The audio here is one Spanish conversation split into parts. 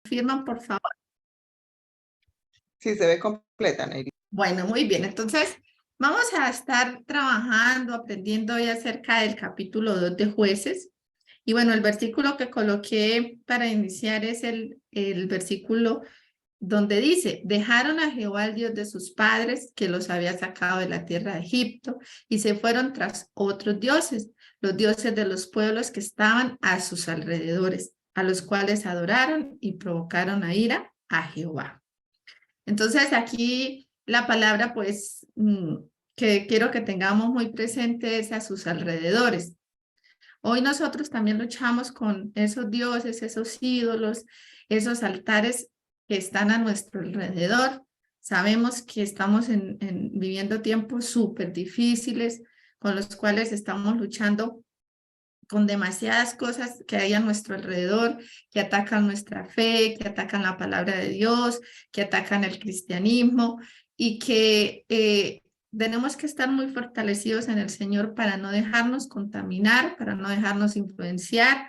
¿Firman, por favor? Sí, se ve completa, Neyri. Bueno, muy bien. Entonces, vamos a estar trabajando, aprendiendo hoy acerca del capítulo 2 de Jueces. Y bueno, el versículo que coloqué para iniciar es el versículo donde dice, dejaron a Jehová, el Dios de sus padres, que los había sacado de la tierra de Egipto, y se fueron tras otros dioses, los dioses de los pueblos que estaban a sus alrededores, a los cuales adoraron y provocaron a ira a Jehová. Entonces aquí la palabra pues que quiero que tengamos muy presente es a sus alrededores. Hoy nosotros también luchamos con esos dioses, esos ídolos, esos altares que están a nuestro alrededor. Sabemos que estamos viviendo tiempos súper difíciles con los cuales estamos luchando con demasiadas cosas que hay a nuestro alrededor, que atacan nuestra fe, que atacan la palabra de Dios, que atacan el cristianismo y que tenemos que estar muy fortalecidos en el Señor para no dejarnos contaminar, para no dejarnos influenciar,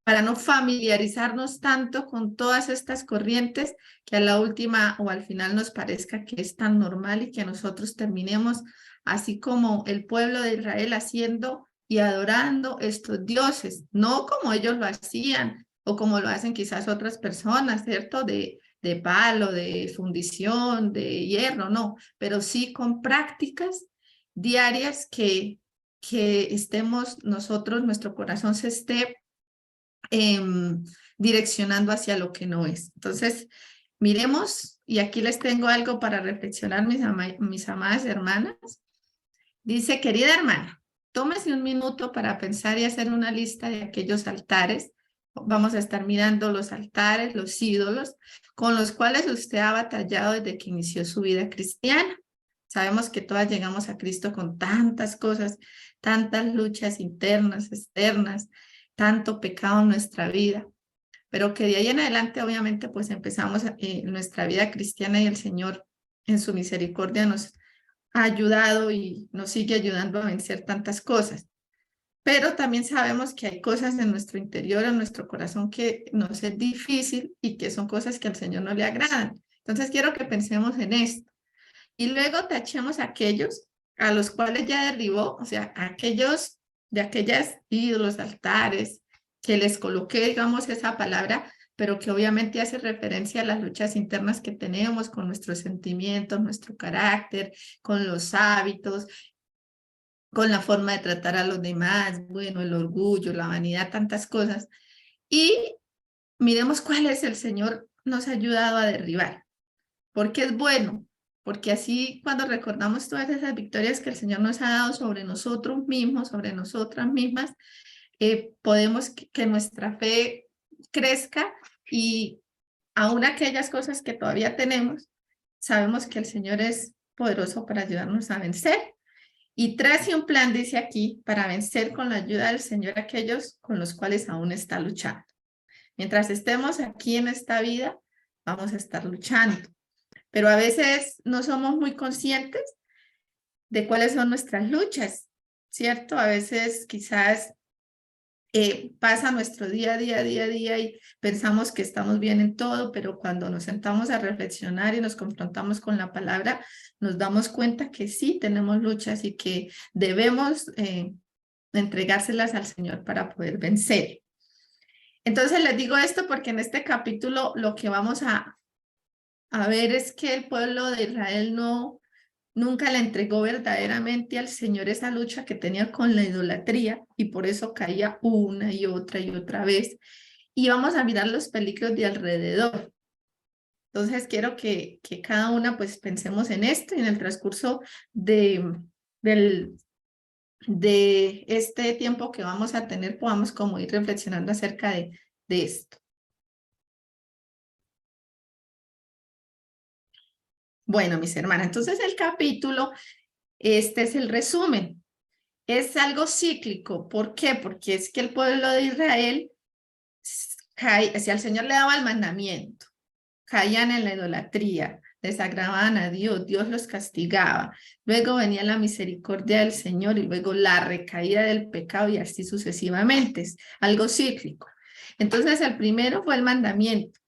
para no familiarizarnos tanto con todas estas corrientes que a la última o al final nos parezca que es tan normal y que nosotros terminemos así como el pueblo de Israel haciendo y adorando estos dioses, no como ellos lo hacían o como lo hacen quizás otras personas, ¿cierto? De palo, de fundición, de hierro, no, pero sí con prácticas diarias que estemos nosotros, nuestro corazón se esté direccionando hacia lo que no es. Entonces, miremos, y aquí les tengo algo para reflexionar, mis amadas hermanas. Dice, querida hermana, tómese un minuto para pensar y hacer una lista de aquellos altares. Vamos a estar mirando los altares, los ídolos, con los cuales usted ha batallado desde que inició su vida cristiana. Sabemos que todas llegamos a Cristo con tantas cosas, tantas luchas internas, externas, tanto pecado en nuestra vida, pero que de ahí en adelante obviamente pues empezamos nuestra vida cristiana y el Señor en su misericordia nos ha ayudado y nos sigue ayudando a vencer tantas cosas. Pero también sabemos que hay cosas en nuestro interior, en nuestro corazón que nos es difícil y que son cosas que al Señor no le agradan. Entonces quiero que pensemos en esto. Y luego tachemos a aquellos a los cuales ya derribó, o sea, aquellos de aquellas ídolos, altares, que les coloqué, digamos, esa palabra, pero que obviamente hace referencia a las luchas internas que tenemos con nuestros sentimientos, nuestro carácter, con los hábitos, con la forma de tratar a los demás, bueno, el orgullo, la vanidad, tantas cosas. Y miremos cuál es el Señor nos ha ayudado a derribar, porque es bueno, porque así cuando recordamos todas esas victorias que el Señor nos ha dado sobre nosotros mismos, sobre nosotras mismas, podemos que nuestra fe crezca y aún aquellas cosas que todavía tenemos, sabemos que el Señor es poderoso para ayudarnos a vencer. Y trace un plan, dice aquí, para vencer con la ayuda del Señor aquellos con los cuales aún está luchando. Mientras estemos aquí en esta vida, vamos a estar luchando. Pero a veces no somos muy conscientes de cuáles son nuestras luchas, ¿cierto? A veces quizás pasa nuestro día a día y pensamos que estamos bien en todo, pero cuando nos sentamos a reflexionar y nos confrontamos con la palabra, nos damos cuenta que sí tenemos luchas y que debemos entregárselas al Señor para poder vencer. Entonces les digo esto porque en este capítulo lo que vamos a ver es que el pueblo de Israel nunca le entregó verdaderamente al Señor esa lucha que tenía con la idolatría y por eso caía una y otra vez. Y vamos a mirar los peligros de alrededor. Entonces quiero que cada una pues pensemos en esto y en el transcurso de este tiempo que vamos a tener podamos como ir reflexionando acerca de esto. Bueno, mis hermanas, entonces el capítulo, este es el resumen. Es algo cíclico. ¿Por qué? Porque es que el pueblo de Israel cae, si al Señor le daba el mandamiento, caían en la idolatría, desagradaban a Dios, Dios los castigaba. Luego venía la misericordia del Señor y luego la recaída del pecado y así sucesivamente. Es algo cíclico. Entonces el primero fue el mandamiento.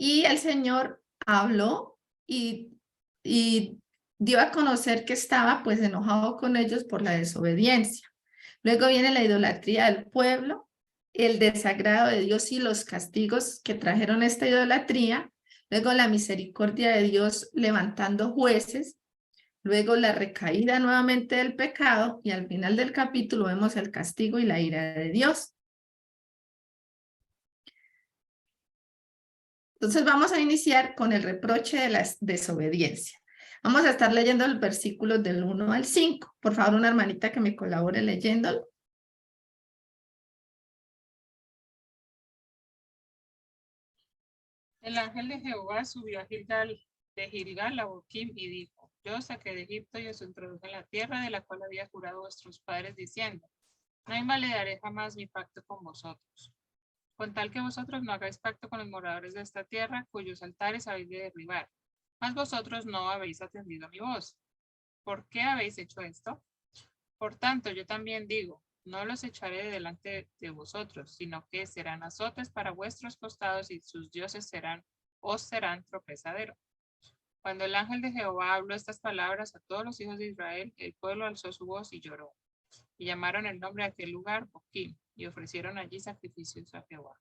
Y el Señor habló y dio a conocer que estaba pues enojado con ellos por la desobediencia. Luego viene la idolatría del pueblo, el desagrado de Dios y los castigos que trajeron esta idolatría. Luego la misericordia de Dios levantando jueces. Luego la recaída nuevamente del pecado y al final del capítulo vemos el castigo y la ira de Dios. Entonces vamos a iniciar con el reproche de la desobediencia. Vamos a estar leyendo los versículos del 1 al 5. Por favor, una hermanita que me colabore leyéndolo. El ángel de Jehová subió a Gilgal a Boquim y dijo: Yo os saqué de Egipto y os introduje en la tierra de la cual había jurado vuestros padres diciendo: No invalidaré jamás mi pacto con vosotros, con tal que vosotros no hagáis pacto con los moradores de esta tierra, cuyos altares habéis de derribar. Mas vosotros no habéis atendido a mi voz. ¿Por qué habéis hecho esto? Por tanto, yo también digo: no los echaré de delante de vosotros, sino que serán azotes para vuestros costados y sus dioses os serán tropezadero. Cuando el ángel de Jehová habló estas palabras a todos los hijos de Israel, el pueblo alzó su voz y lloró. Y llamaron el nombre de aquel lugar Boquim, y ofrecieron allí sacrificios a Jehová.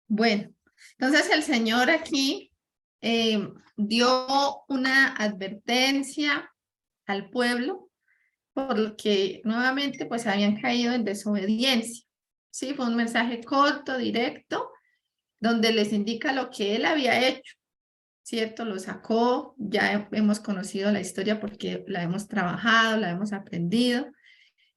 Bueno, entonces el Señor aquí dio una advertencia al pueblo porque nuevamente pues habían caído en desobediencia. Sí, fue un mensaje corto, directo, donde les indica lo que él había hecho, ¿cierto? Lo sacó, ya hemos conocido la historia porque la hemos trabajado, la hemos aprendido,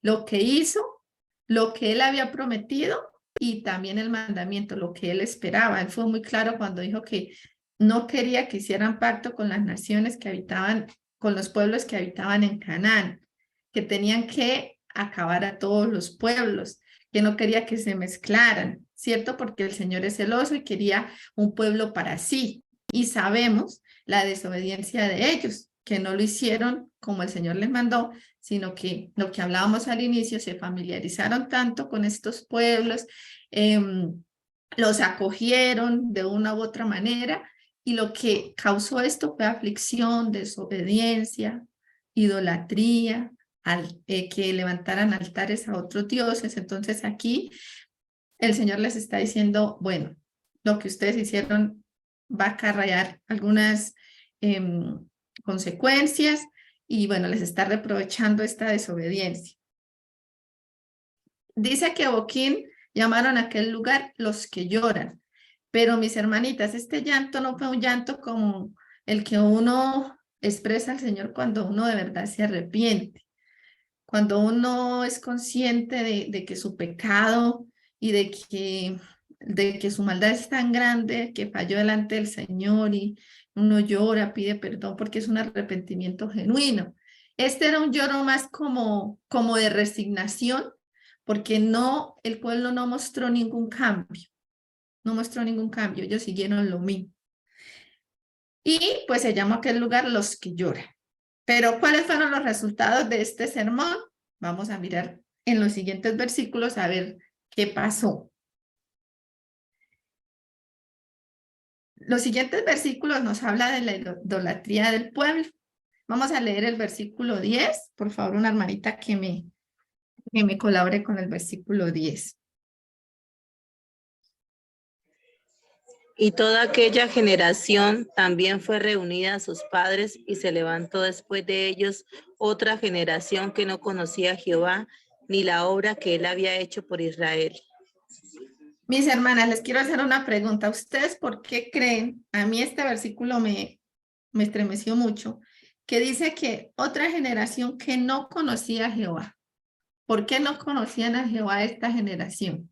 lo que hizo, lo que él había prometido y también el mandamiento, lo que él esperaba. Él fue muy claro cuando dijo que no quería que hicieran pacto con las naciones que habitaban, con los pueblos que habitaban en Canaán, que tenían que acabar a todos los pueblos, que no quería que se mezclaran, ¿cierto? Porque el Señor es celoso y quería un pueblo para sí. Y sabemos la desobediencia de ellos, que no lo hicieron como el Señor les mandó, sino que lo que hablábamos al inicio, se familiarizaron tanto con estos pueblos, los acogieron de una u otra manera, y lo que causó esto fue aflicción, desobediencia, idolatría, que levantaran altares a otros dioses. Entonces aquí el Señor les está diciendo, bueno, lo que ustedes hicieron va a acarrear algunas consecuencias, y bueno, les está reprochando esta desobediencia. Dice que Boquín llamaron a aquel lugar los que lloran, pero mis hermanitas, este llanto no fue un llanto como el que uno expresa al Señor cuando uno de verdad se arrepiente, cuando uno es consciente de que su pecado y de que su maldad es tan grande que falló delante del Señor, y uno llora, pide perdón porque es un arrepentimiento genuino. Este era un lloro más como de resignación, porque no, el pueblo no mostró ningún cambio, no mostró ningún cambio, ellos siguieron lo mismo. Y pues se llama aquel lugar Los que Lloran. Pero ¿cuáles fueron los resultados de este sermón? Vamos a mirar en los siguientes versículos a ver qué pasó. Los siguientes versículos nos habla de la idolatría del pueblo. Vamos a leer el versículo 10. Por favor, una hermanita que me colabore con el versículo 10. Y toda aquella generación también fue reunida a sus padres, y se levantó después de ellos otra generación que no conocía a Jehová, ni la obra que él había hecho por Israel. Mis hermanas, les quiero hacer una pregunta. ¿Ustedes por qué creen? A mí este versículo me estremeció mucho, que dice que otra generación que no conocía a Jehová. ¿Por qué no conocían a Jehová esta generación?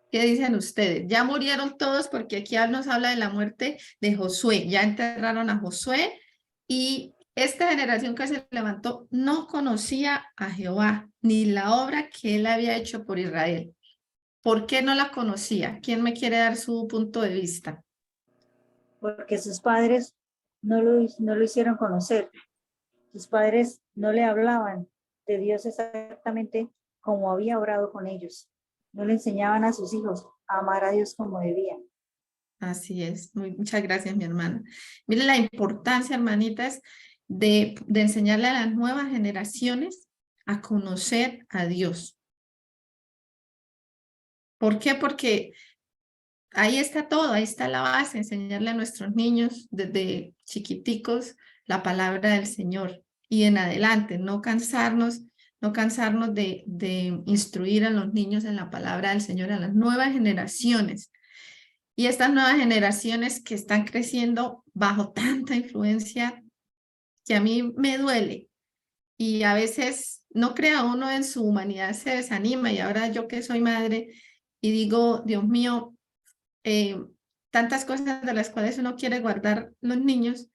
¿Qué dicen ustedes? Ya murieron todos, porque aquí nos habla de la muerte de Josué. Ya enterraron a Josué, y esta generación que se levantó no conocía a Jehová ni la obra que él había hecho por Israel. ¿Por qué no la conocía? ¿Quién me quiere dar su punto de vista? Porque sus padres no lo hicieron conocer. Sus padres no le hablaban de Dios exactamente como había obrado con ellos. No le enseñaban a sus hijos a amar a Dios como debían. Así es. Muchas gracias, mi hermana. Mire la importancia, hermanitas, de enseñarle a las nuevas generaciones a conocer a Dios. ¿Por qué? Porque ahí está todo, ahí está la base, enseñarle a nuestros niños desde chiquiticos la palabra del Señor y en adelante, no cansarnos de instruir a los niños en la palabra del Señor, a las nuevas generaciones. Y estas nuevas generaciones que están creciendo bajo tanta influencia que a mí me duele. Y a veces no crea uno en su humanidad, se desanima. Y ahora yo que soy madre y digo, Dios mío, tantas cosas de las cuales uno quiere guardar los niños,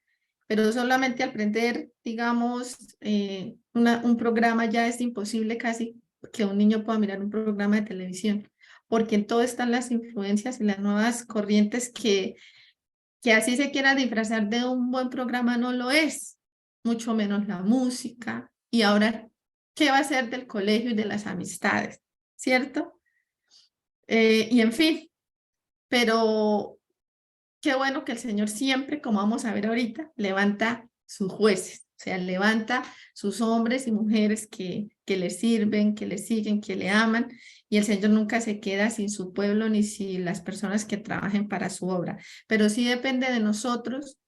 pero solamente al aprender, digamos, un programa ya es imposible casi que un niño pueda mirar un programa de televisión, porque en todo están las influencias y las nuevas corrientes que así se quiera disfrazar de un buen programa no lo es, mucho menos la música. Y ahora, ¿qué va a ser del colegio y de las amistades? ¿Cierto? Y en fin, pero qué bueno que el Señor siempre, como vamos a ver ahorita, levanta sus jueces, o sea, levanta sus hombres y mujeres que le sirven, que le siguen, que le aman, y el Señor nunca se queda sin su pueblo ni sin las personas que trabajen para su obra, pero sí depende de nosotros.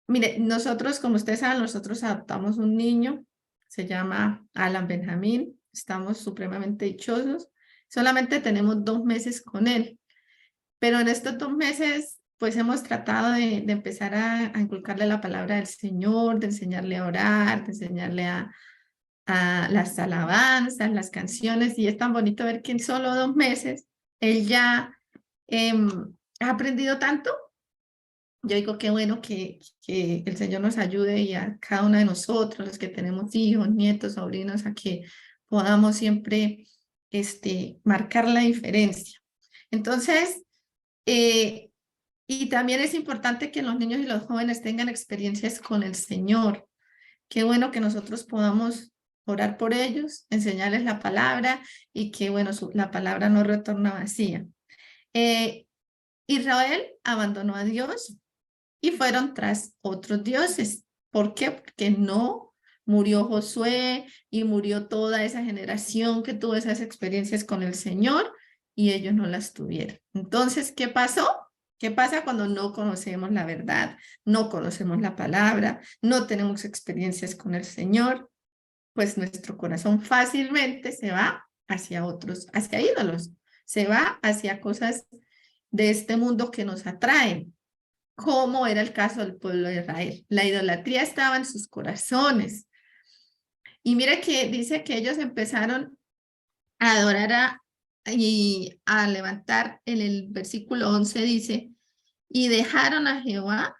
Mire, nosotros, como ustedes saben, nosotros adoptamos un niño, se llama Alan Benjamín, estamos supremamente dichosos, solamente tenemos 2 meses con él, pero en estos 2 meses, pues hemos tratado de empezar a inculcarle la palabra del Señor, de enseñarle a orar, de enseñarle a las alabanzas, las canciones, y es tan bonito ver que en solo 2 meses él ya ha aprendido tanto. Yo digo qué bueno que el Señor nos ayude y a cada uno de nosotros, los que tenemos hijos, nietos, sobrinos, a que podamos siempre marcar la diferencia. Entonces, y también es importante que los niños y los jóvenes tengan experiencias con el Señor. Qué bueno que nosotros podamos orar por ellos, enseñarles la palabra y que, bueno, la palabra no retorna vacía. Israel abandonó a Dios y fueron tras otros dioses. ¿Por qué? Porque no murió Josué y murió toda esa generación que tuvo esas experiencias con el Señor y ellos no las tuvieron. Entonces, ¿qué pasó? ¿Qué pasa cuando no conocemos la verdad, no conocemos la palabra, no tenemos experiencias con el Señor? Pues nuestro corazón fácilmente se va hacia otros, hacia ídolos, se va hacia cosas de este mundo que nos atraen, como era el caso del pueblo de Israel. La idolatría estaba en sus corazones. Y mire que dice que ellos empezaron a adorar y a levantar, en el versículo 11 dice, y dejaron a Jehová,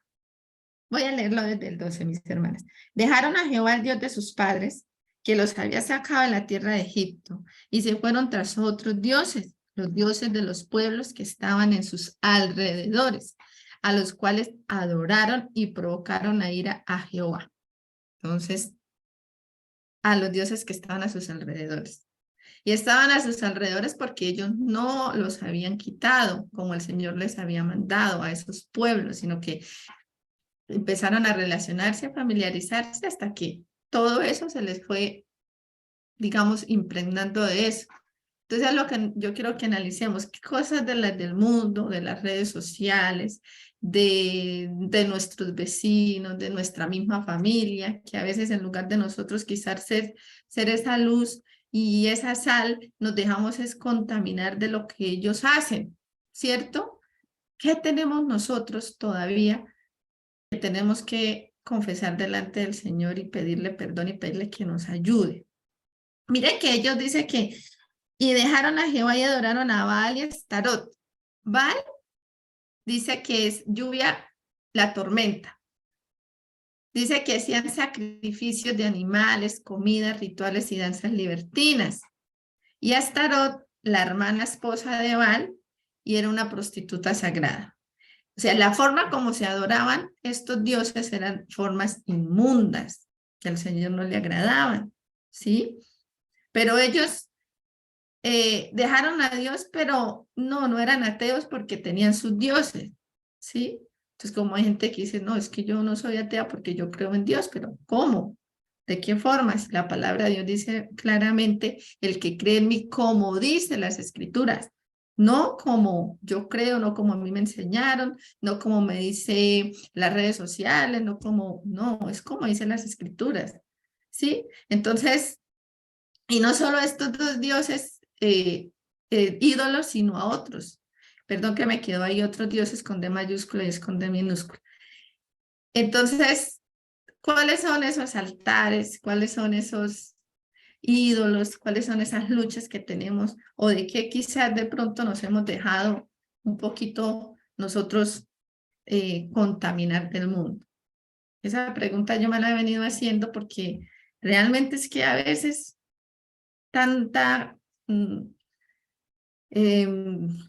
voy a leerlo desde el 12, mis hermanas, dejaron a Jehová, el Dios de sus padres, que los había sacado de la tierra de Egipto, y se fueron tras otros dioses, los dioses de los pueblos que estaban en sus alrededores, a los cuales adoraron y provocaron a ira a Jehová. Entonces, a los dioses que estaban a sus alrededores. Y estaban a sus alrededores porque ellos no los habían quitado como el Señor les había mandado a esos pueblos, sino que empezaron a relacionarse, a familiarizarse hasta que todo eso se les fue, digamos, impregnando de eso. Entonces, es lo que yo quiero que analicemos, qué cosas del mundo, de las redes sociales, de nuestros vecinos, de nuestra misma familia, que a veces en lugar de nosotros quizás ser esa luz y esa sal, nos dejamos es contaminar de lo que ellos hacen, ¿cierto? ¿Qué tenemos nosotros todavía que tenemos que confesar delante del Señor y pedirle perdón y pedirle que nos ayude? Miren que ellos dicen que y dejaron a Jehová y adoraron a Baal y a Astarot. Baal dice que es lluvia, la tormenta. Dice que hacían sacrificios de animales, comidas, rituales y danzas libertinas. Y Astarot, la hermana esposa de Baal, y era una prostituta sagrada. O sea, la forma como se adoraban estos dioses eran formas inmundas, que al Señor no le agradaban, ¿sí? Pero ellos dejaron a Dios, pero no eran ateos porque tenían sus dioses, ¿sí? Entonces, como hay gente que dice, no, es que yo no soy atea porque yo creo en Dios, pero ¿cómo? ¿De qué formas? La palabra de Dios dice claramente, el que cree en mí, como dice las escrituras, no como yo creo, no como a mí me enseñaron, no como me dice las redes sociales, no, es como dicen las escrituras, ¿sí? Entonces, y no solo a estos dos dioses ídolos, sino a otros. Perdón que me quedó ahí otros dioses con D mayúscula y es con D minúscula. Entonces, ¿cuáles son esos altares? ¿Cuáles son esos ídolos? ¿Cuáles son esas luchas que tenemos? ¿O de qué quizás de pronto nos hemos dejado un poquito nosotros contaminar del mundo? Esa pregunta yo me la he venido haciendo porque realmente es que a veces tanta,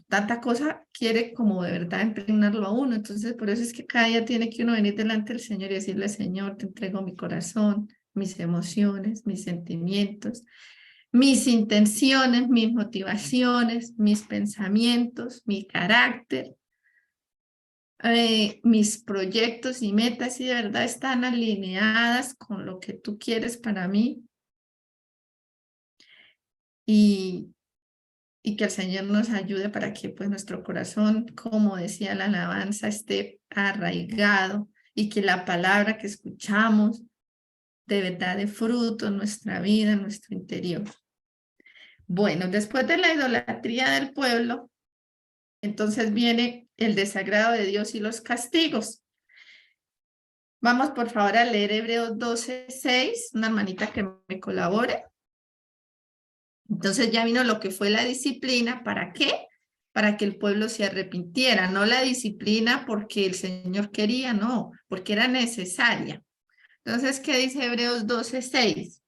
tanta cosa quiere como de verdad impregnarlo a uno. Entonces, por eso es que cada día tiene que uno venir delante del Señor y decirle, Señor, te entrego mi corazón, mis emociones, mis sentimientos, mis intenciones, mis motivaciones, mis pensamientos, mi carácter, mis proyectos y metas, si de verdad están alineadas con lo que tú quieres para mí. Y que el Señor nos ayude para que pues nuestro corazón, como decía la alabanza, esté arraigado y que la palabra que escuchamos de verdad dé fruto en nuestra vida, en nuestro interior. Bueno, después de la idolatría del pueblo, entonces viene el desagrado de Dios y los castigos. Vamos por favor a leer Hebreos 12:6, una hermanita que me colabore. Entonces ya vino lo que fue la disciplina, ¿para qué? Para que el pueblo se arrepintiera, no la disciplina porque el Señor quería, no, porque era necesaria. Entonces, ¿qué dice Hebreos 12:6?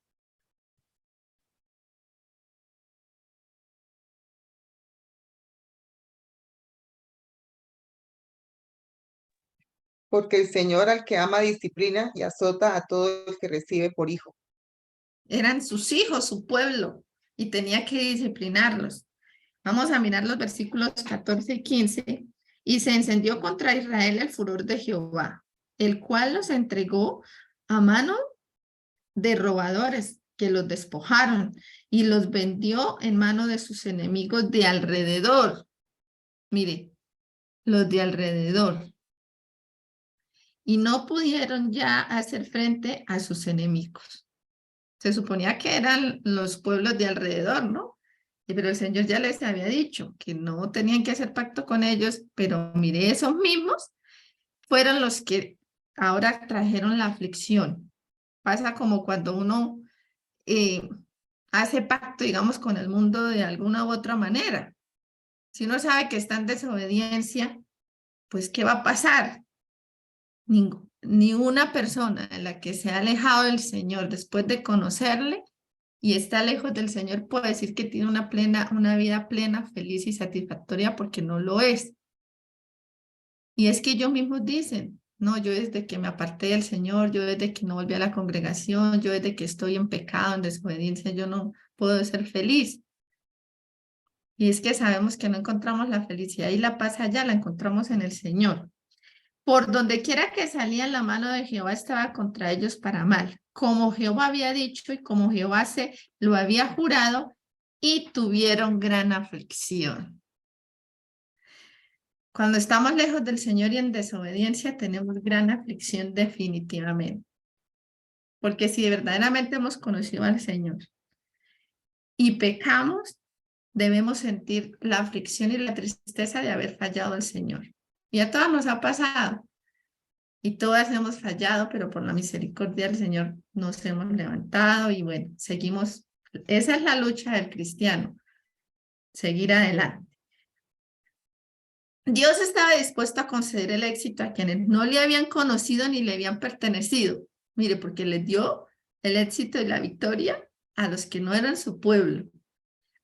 Porque el Señor al que ama disciplina y azota a todo el que recibe por hijo. Eran sus hijos, su pueblo, y tenía que disciplinarlos. Vamos a mirar los versículos 14 y 15. Y se encendió contra Israel el furor de Jehová, el cual los entregó a mano de robadores que los despojaron y los vendió en mano de sus enemigos de alrededor. Mire, los de alrededor. Y no pudieron ya hacer frente a sus enemigos. Se suponía que eran los pueblos de alrededor, ¿no? Pero el Señor ya les había dicho que no tenían que hacer pacto con ellos, pero mire, esos mismos fueron los que ahora trajeron la aflicción. Pasa como cuando uno hace pacto, digamos, con el mundo de alguna u otra manera. Si uno sabe que está en desobediencia, pues, ¿qué va a pasar? Ni una persona en la que se ha alejado del Señor después de conocerle y está lejos del Señor puede decir que tiene una vida plena, feliz y satisfactoria porque no lo es. Y es que ellos mismos dicen, no, yo desde que me aparté del Señor, yo desde que no volví a la congregación, yo desde que estoy en pecado, en desobediencia, yo no puedo ser feliz. Y es que sabemos que no encontramos la felicidad y la paz allá, la encontramos en el Señor. Por donde quiera que salían, la mano de Jehová estaba contra ellos para mal, como Jehová había dicho y como Jehová se lo había jurado, y tuvieron gran aflicción. Cuando estamos lejos del Señor y en desobediencia, tenemos gran aflicción definitivamente. Porque si verdaderamente hemos conocido al Señor y pecamos, debemos sentir la aflicción y la tristeza de haber fallado al Señor. Y a todos nos ha pasado. Y todas hemos fallado, pero por la misericordia del Señor nos hemos levantado y bueno, seguimos. Esa es la lucha del cristiano, seguir adelante. Dios estaba dispuesto a conceder el éxito a quienes no le habían conocido ni le habían pertenecido. Mire, porque les dio el éxito y la victoria a los que no eran su pueblo,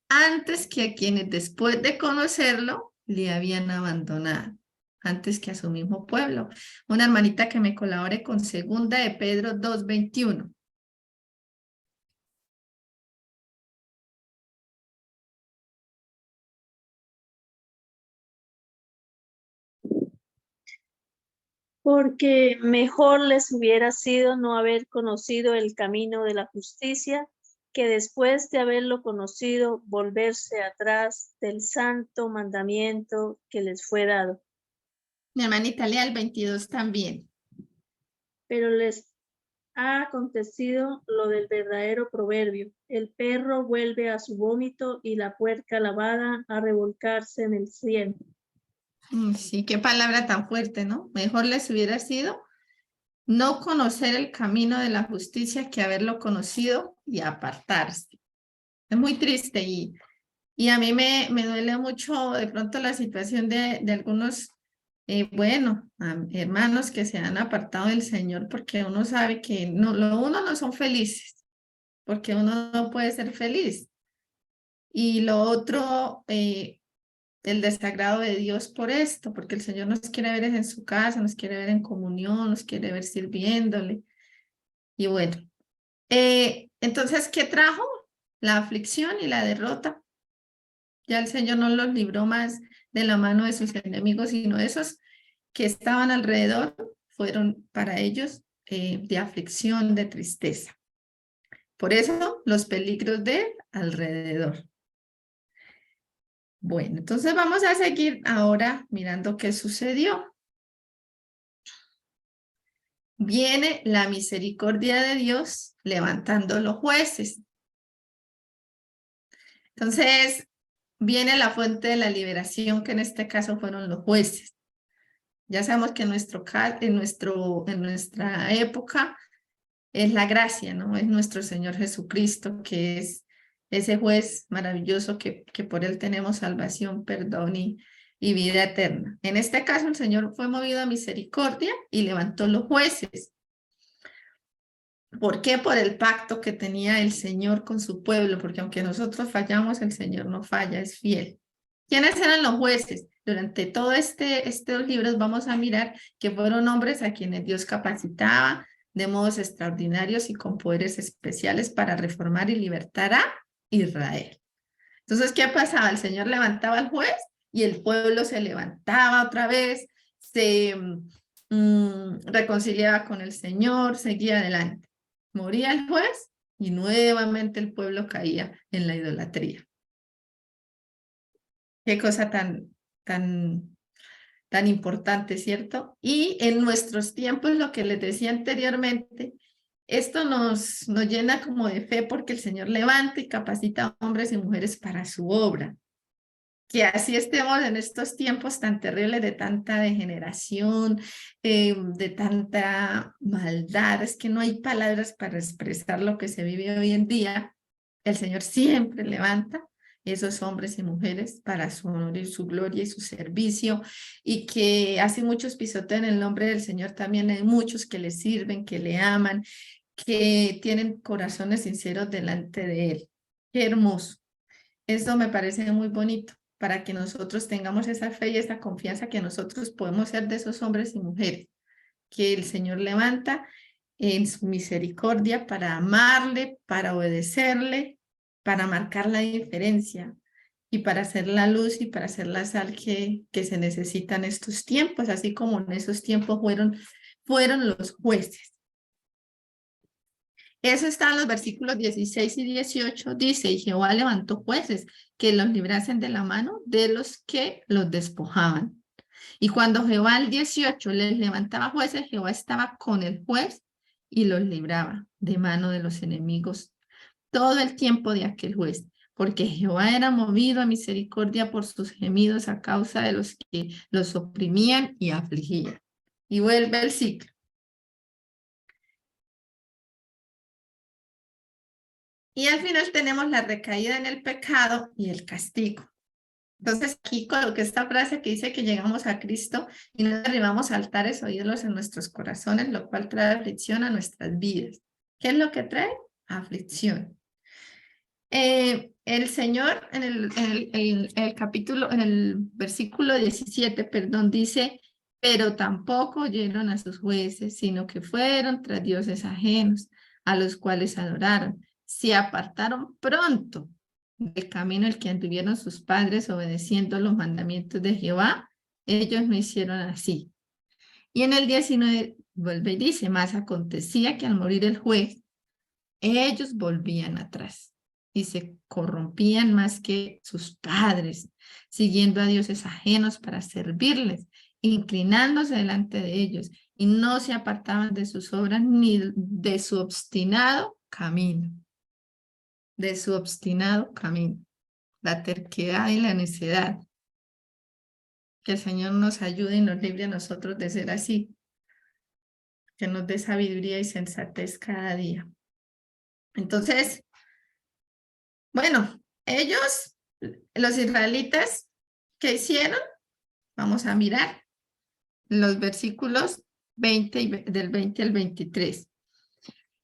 antes que a quienes después de conocerlo le habían abandonado, antes que a su mismo pueblo. Una hermanita que me colabore con 2 de Pedro 2:21. porque mejor les hubiera sido no haber conocido el camino de la justicia que después de haberlo conocido volverse atrás del santo mandamiento que les fue dado. Mi hermanita lea el 22 también. Pero les ha acontecido lo del verdadero proverbio: el perro vuelve a su vómito y la puerca lavada a revolcarse en el cielo. Sí, qué palabra tan fuerte, ¿no? Mejor les hubiera sido no conocer el camino de la justicia que haberlo conocido y apartarse. Es muy triste y a mí me duele mucho de pronto la situación de algunos, hermanos que se han apartado del Señor porque uno sabe que uno no son felices, porque uno no puede ser feliz. Y lo otro, el desagrado de Dios por esto, porque el Señor nos quiere ver en su casa, nos quiere ver en comunión, nos quiere ver sirviéndole. Y bueno, entonces, ¿qué trajo? La aflicción y la derrota. Ya el Señor no los libró más de la mano de sus enemigos, sino esos que estaban alrededor fueron para ellos de aflicción, de tristeza. Por eso los peligros de alrededor. Bueno, entonces vamos a seguir ahora mirando qué sucedió. Viene la misericordia de Dios levantando los jueces. Entonces, viene la fuente de la liberación, que en este caso fueron los jueces. Ya sabemos que en nuestra época es la gracia, ¿no? Es nuestro Señor Jesucristo, que es ese juez maravilloso que por él tenemos salvación, perdón y vida eterna. En este caso, el Señor fue movido a misericordia y levantó los jueces. ¿Por qué? Por el pacto que tenía el Señor con su pueblo, porque aunque nosotros fallamos, el Señor no falla, es fiel. ¿Quiénes eran los jueces? Durante todo estos libros vamos a mirar que fueron hombres a quienes Dios capacitaba de modos extraordinarios y con poderes especiales para reformar y libertar a Israel. Entonces, ¿qué pasaba? El Señor levantaba al juez y el pueblo se levantaba otra vez, se reconciliaba con el Señor, seguía adelante. Moría el juez y nuevamente el pueblo caía en la idolatría. Qué cosa tan importante, ¿cierto? Y en nuestros tiempos, lo que les decía anteriormente, esto nos llena como de fe porque el Señor levanta y capacita a hombres y mujeres para su obra. Que así estemos en estos tiempos tan terribles de tanta degeneración, de tanta maldad, es que no hay palabras para expresar lo que se vive hoy en día. El Señor siempre levanta esos hombres y mujeres para su honor y su gloria y su servicio, y que así muchos pisotean el nombre del Señor, también hay muchos que le sirven, que le aman, que tienen corazones sinceros delante de Él. Qué hermoso. Eso me parece muy bonito, para que nosotros tengamos esa fe y esa confianza que nosotros podemos ser de esos hombres y mujeres que el Señor levanta en su misericordia para amarle, para obedecerle, para marcar la diferencia y para hacer la luz y para hacer la sal que se necesita en estos tiempos, así como en esos tiempos fueron los jueces. Eso está en los versículos 16 y 18, dice, y Jehová levantó jueces que los librasen de la mano de los que los despojaban. Y cuando Jehová al 18 les levantaba jueces, Jehová estaba con el juez y los libraba de mano de los enemigos todo el tiempo de aquel juez, porque Jehová era movido a misericordia por sus gemidos a causa de los que los oprimían y afligían. Y vuelve el ciclo. Y al final tenemos la recaída en el pecado y el castigo. Entonces aquí coloqué esta frase que dice que llegamos a Cristo y no derribamos altares o ídolos en nuestros corazones, lo cual trae aflicción a nuestras vidas. ¿Qué es lo que trae? Aflicción. El Señor en el versículo 17, perdón, dice, pero tampoco oyeron a sus jueces, sino que fueron tras dioses ajenos, a los cuales adoraron. Se apartaron pronto del camino el que anduvieron sus padres obedeciendo los mandamientos de Jehová. Ellos no hicieron así. Y en el 19 vuelve y dice, más acontecía que al morir el juez, ellos volvían atrás y se corrompían más que sus padres, siguiendo a dioses ajenos para servirles, inclinándose delante de ellos, y no se apartaban de sus obras ni de su obstinado camino. De su obstinado camino. La terquedad y la necedad. Que el Señor nos ayude y nos libre a nosotros de ser así. Que nos dé sabiduría y sensatez cada día. Entonces, bueno, ellos, los israelitas, ¿qué hicieron? Vamos a mirar los versículos 20 del 20 al 23.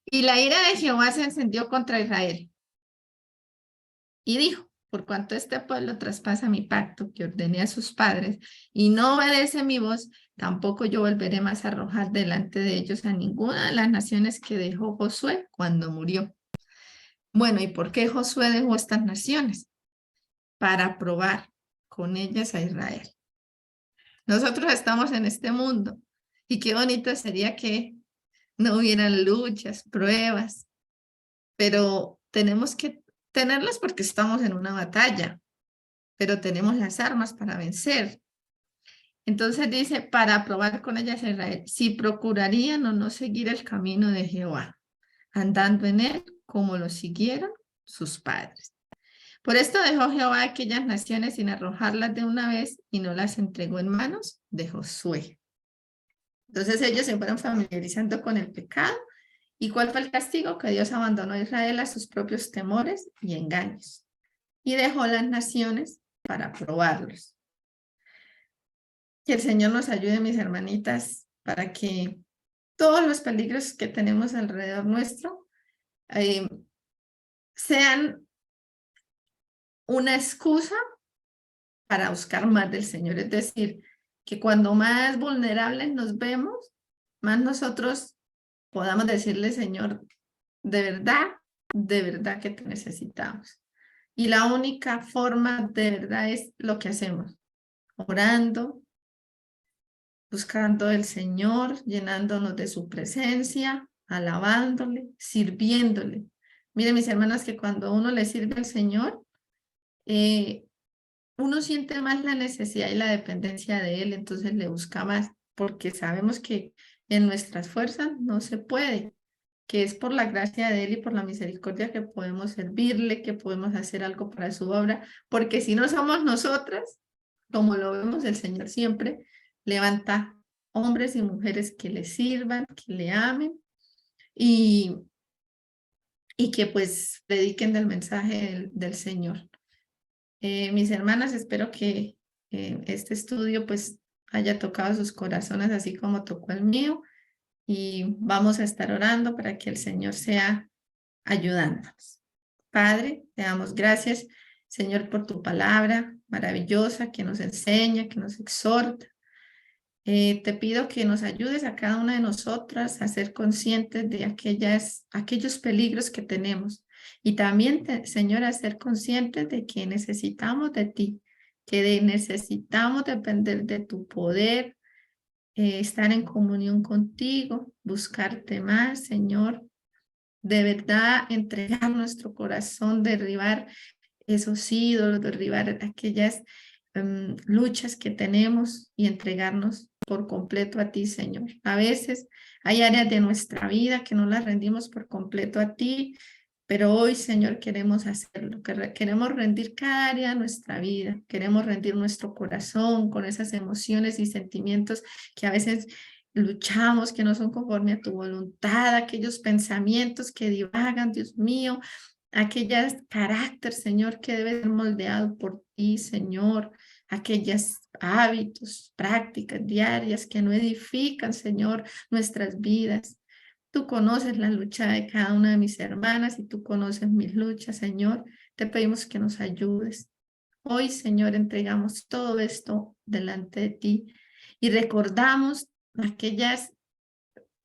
Y la ira de Jehová se encendió contra Israel. Y dijo, por cuanto este pueblo traspasa mi pacto que ordené a sus padres y no obedece mi voz, tampoco yo volveré más a arrojar delante de ellos a ninguna de las naciones que dejó Josué cuando murió. Bueno, ¿y por qué Josué dejó estas naciones? Para probar con ellas a Israel. Nosotros estamos en este mundo y qué bonito sería que no hubieran luchas, pruebas, pero tenemos que tenerlas porque estamos en una batalla, pero tenemos las armas para vencer. Entonces dice, para probar con ellas a Israel, si procurarían o no seguir el camino de Jehová, andando en él como lo siguieron sus padres. Por esto dejó Jehová aquellas naciones sin arrojarlas de una vez y no las entregó en manos de Josué. Entonces ellos se fueron familiarizando con el pecado. ¿Y cuál fue el castigo? Que Dios abandonó a Israel a sus propios temores y engaños y dejó las naciones para probarlos. Que el Señor nos ayude, mis hermanitas, para que todos los peligros que tenemos alrededor nuestro sean una excusa para buscar más del Señor. Es decir, que cuando más vulnerables nos vemos, más nosotros podamos decirle, Señor, de verdad que te necesitamos. Y la única forma de verdad es lo que hacemos, orando, buscando el Señor, llenándonos de su presencia, alabándole, sirviéndole. Miren, mis hermanas, que cuando uno le sirve al Señor, uno siente más la necesidad y la dependencia de Él, entonces le busca más, porque sabemos que en nuestras fuerzas no se puede, que es por la gracia de Él y por la misericordia que podemos servirle, que podemos hacer algo para su obra, porque si no somos nosotras, como lo vemos el Señor siempre, levanta hombres y mujeres que le sirvan, que le amen y que pues prediquen del mensaje del Señor. Mis hermanas, espero que este estudio pues haya tocado sus corazones así como tocó el mío y vamos a estar orando para que el Señor sea ayudándonos. Padre, te damos gracias, Señor, por tu palabra maravillosa que nos enseña, que nos exhorta. Te pido que nos ayudes a cada una de nosotras a ser conscientes de aquellos peligros que tenemos. Y también, Señor, a ser conscientes de que necesitamos de ti, que necesitamos depender de tu poder, estar en comunión contigo, buscarte más, Señor. De verdad, entregar nuestro corazón, derribar esos ídolos, derribar aquellas luchas que tenemos y entregarnos por completo a ti, Señor. A veces hay áreas de nuestra vida que no las rendimos por completo a ti, pero hoy, Señor, queremos hacerlo, queremos rendir cada área de nuestra vida, queremos rendir nuestro corazón con esas emociones y sentimientos que a veces luchamos, que no son conforme a tu voluntad, aquellos pensamientos que divagan, Dios mío, aquellos carácter, Señor, que debe ser moldeado por ti, Señor, aquellos hábitos, prácticas diarias que no edifican, Señor, nuestras vidas. Tú conoces la lucha de cada una de mis hermanas y tú conoces mis luchas, Señor. Te pedimos que nos ayudes. Hoy, Señor, entregamos todo esto delante de ti y recordamos aquellas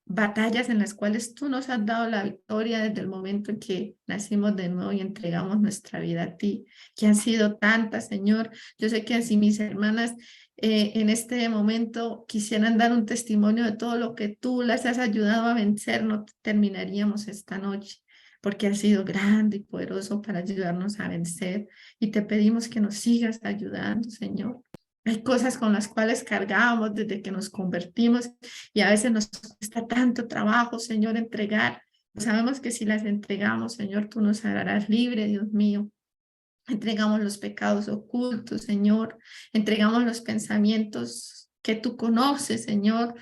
batallas en las cuales tú nos has dado la victoria desde el momento en que nacimos de nuevo y entregamos nuestra vida a ti, que han sido tantas, Señor. Yo sé que así mis hermanas en este momento quisieran dar un testimonio de todo lo que tú las has ayudado a vencer, no terminaríamos esta noche, porque has sido grande y poderoso para ayudarnos a vencer. Y te pedimos que nos sigas ayudando, Señor. Hay cosas con las cuales cargamos desde que nos convertimos y a veces nos cuesta tanto trabajo, Señor, entregar. Sabemos que si las entregamos, Señor, tú nos harás libre, Dios mío. Entregamos los pecados ocultos, Señor. Entregamos los pensamientos que tú conoces, Señor.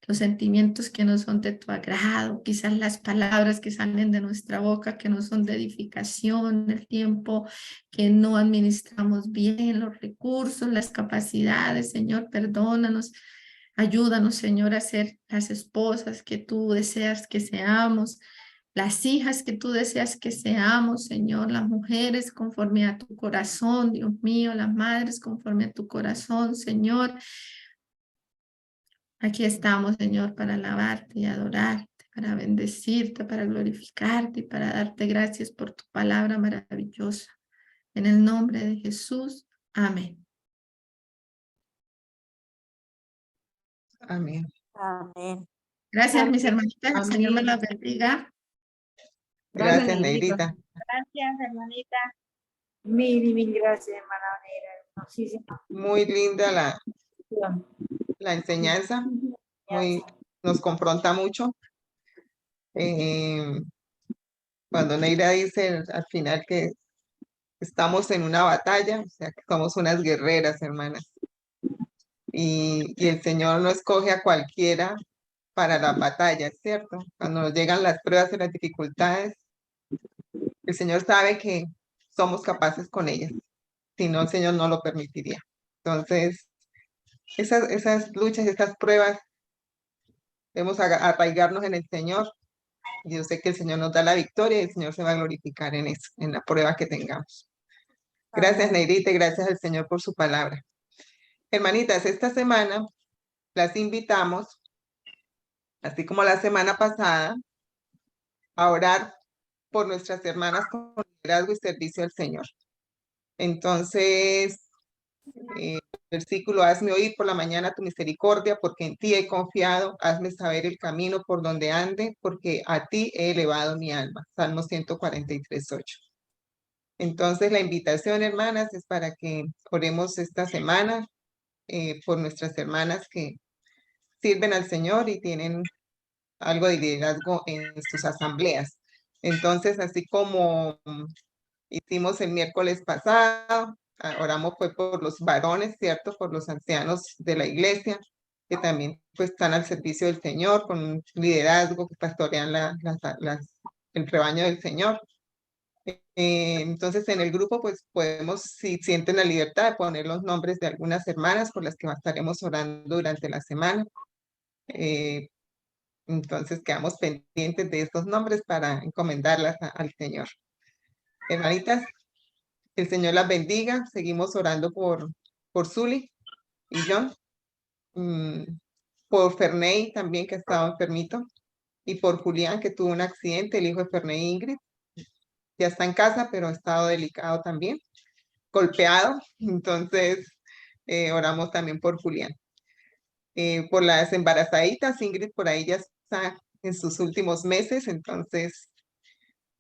Los sentimientos que no son de tu agrado, quizás las palabras que salen de nuestra boca que no son de edificación, el tiempo que no administramos bien, los recursos, las capacidades, Señor, perdónanos, ayúdanos, Señor, a ser las esposas que tú deseas que seamos, las hijas que tú deseas que seamos, Señor, las mujeres conforme a tu corazón, Dios mío, las madres conforme a tu corazón, Señor. Aquí estamos, Señor, para alabarte y adorarte, para bendecirte, para glorificarte y para darte gracias por tu palabra maravillosa. En el nombre de Jesús, amén. Amén. Amén. Gracias, mis hermanitas. El Señor me Amén. las bendiga. Gracias, Negrita. Gracias, hermanita. Mil gracias, hermana Negra. Hermosísima. Muy linda la enseñanza. Nos confronta mucho. Cuando Neira dice al final que estamos en una batalla, o sea, que somos unas guerreras, hermanas. Y el Señor no escoge a cualquiera para las batallas, ¿cierto? Cuando nos llegan las pruebas y las dificultades, el Señor sabe que somos capaces con ellas. Si no, el Señor no lo permitiría. Entonces, esas luchas, esas pruebas, debemos arraigarnos en el Señor. Y yo sé que el Señor nos da la victoria y el Señor se va a glorificar en eso, en la prueba que tengamos. Gracias, Amén. Negrita, y gracias al Señor por su palabra. Hermanitas, esta semana las invitamos, así como la semana pasada, a orar por nuestras hermanas con liderazgo y servicio al Señor. Entonces, versículo, hazme oír por la mañana tu misericordia, porque en ti he confiado, hazme saber el camino por donde ande, porque a ti he elevado mi alma. Salmo 143:8. Entonces, la invitación, hermanas, es para que oremos esta semana por nuestras hermanas que sirven al Señor y tienen algo de liderazgo en sus asambleas. Entonces, así como hicimos el miércoles pasado, oramos fue por los varones, ¿cierto? Por los ancianos de la iglesia, que también pues están al servicio del Señor, con un liderazgo que pastorean el rebaño del Señor. Entonces en el grupo pues podemos, si sienten la libertad, de poner los nombres de algunas hermanas por las que estaremos orando durante la semana. Entonces quedamos pendientes de estos nombres para encomendarlas al Señor. Hermanitas, el Señor las bendiga. Seguimos orando por Zuli y John, por Ferney también, que ha estado enfermito, y por Julián, que tuvo un accidente, el hijo de Ferney e Ingrid. Ya está en casa, pero ha estado delicado también, golpeado. Entonces, oramos también por Julián. Por las embarazaditas, Ingrid por ahí ya está en sus últimos meses, entonces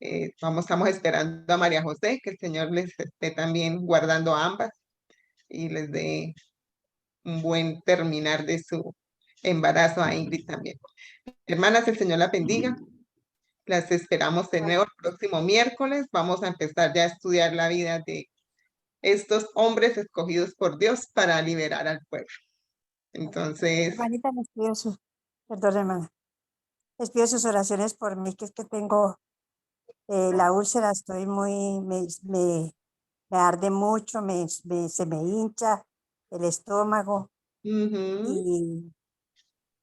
estamos esperando a María José, que el Señor les esté también guardando a ambas y les dé un buen terminar de su embarazo a Ingrid también. Hermanas, el Señor la bendiga. Las esperamos de nuevo el próximo miércoles. Vamos a empezar ya a estudiar la vida de estos hombres escogidos por Dios para liberar al pueblo. Entonces, Hermanita, les pido perdón, hermana. Les pido sus oraciones por mí, que es que tengo la úlcera, estoy me arde mucho, se me hincha el estómago y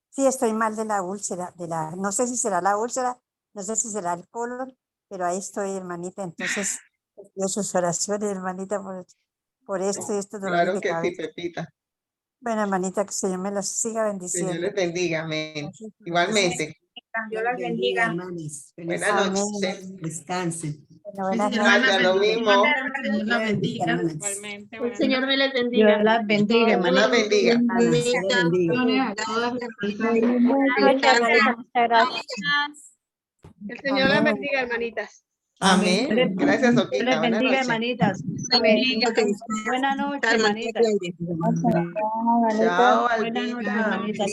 sí, estoy mal de la úlcera, no sé si será la úlcera, no sé si será el colon, pero ahí estoy, hermanita. Entonces, les pido sus oraciones, hermanita, por esto y estos dolores claro de que sí, cabeza. Pepita. Bueno, hermanita, que el Señor me los siga Señor bendiciendo. les bendiga, amén. Gracias por Igualmente. Dios las bendiga, hermanos. Feliz Buenas Amén. noches. Descansen. Buenas Mis noches. hermanas Gracias, lo mismo. Dios la bendiga. Igualmente, El buenas Señor noches. me les bendiga. Dios las bendiga, Dios las bendiga. Bendiciones a todas las personas. Buenas noches, hermanita. Muchas gracias. El Señor las Amén. bendiga, hermanitas. Amén. Gracias, Dios Oquita. les Buenas bendiga, noches. hermanitas. Amén. Buenas noches, hermanitas. Chao, Buenas Albita. noches, hermanitas.